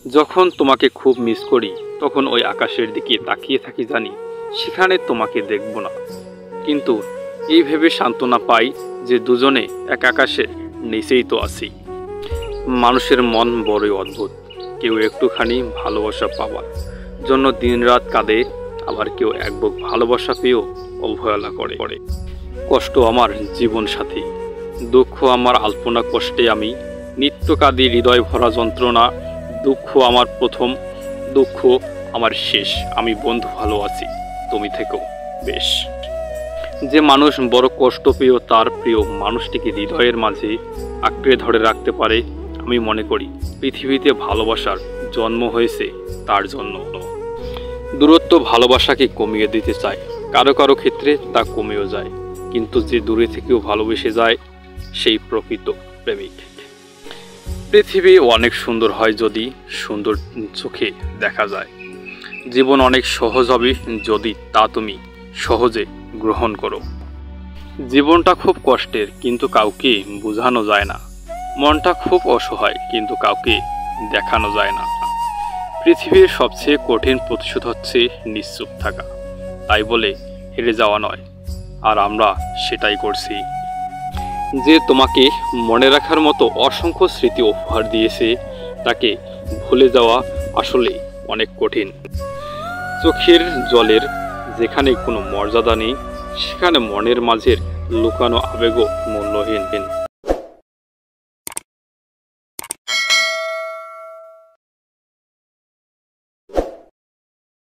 যখন তোমাকে খুব মিস করি তখন ওই আকাশের দিকে তাকিয়ে থাকি, জানি সেখানে তোমাকে দেখব না, কিন্তু এই ভেবে সান্ত্বনা পাই যে দুজনে এক আকাশের নিচেই তো আছি। মানুষের মন বড়ই অদ্ভুত, কেউ একটুখানি ভালোবাসা পাওয়ার জন্য দিনরাত কাঁদে, আবার কেউ এক বুক ভালোবাসা পেয়েও অবহেলা করে। কষ্ট আমার জীবন সাথী, দুঃখ আমার আলপনা, কষ্টে আমি নিত্য কাঁদি, হৃদয় ভরা যন্ত্রণা। দুঃখ আমার প্রথম, দুঃখ আমার শেষ, আমি বন্ধু ভালো আছি, তুমি থেকেও বেশ। যে মানুষ বড় কষ্ট পেয়েও তার প্রিয় মানুষটিকে হৃদয়ের মাঝে আঁকড়ে ধরে রাখতে পারে, আমি মনে করি পৃথিবীতে ভালোবাসার জন্ম হয়েছে তার জন্য। দূরত্ব ভালোবাসাকে কমিয়ে দিতে চায়, কারো কারো ক্ষেত্রে তা কমেও যায়, কিন্তু যে দূরে থেকেও ভালোবেসে যায় সেই প্রকৃত প্রেমিক। পৃথিবী অনেক সুন্দর হয় যদি সুন্দর চোখে দেখা যায়। জীবন অনেক সহজ হবে যদি তা তুমি সহজে গ্রহণ করো। জীবনটা খুব কষ্টের, কিন্তু কাউকে বোঝানো যায় না। মনটা খুব অসহায়, কিন্তু কাউকে দেখানো যায় না। পৃথিবীর সবচেয়ে কঠিন প্রতিশোধ হচ্ছে নিশ্চুপ থাকা, তাই বলে হেরে যাওয়া নয়, আর আমরা সেটাই করছি। যে তোমাকে মনে রাখার মতো অসংখ্য স্মৃতি উপহার দিয়েছে, তাকে ভুলে যাওয়া আসলে অনেক কঠিন। চোখের জলের যেখানে কোনো মর্যাদা নেই, সেখানে মনের মাঝের লুকানো আবেগও মূল্যহীন।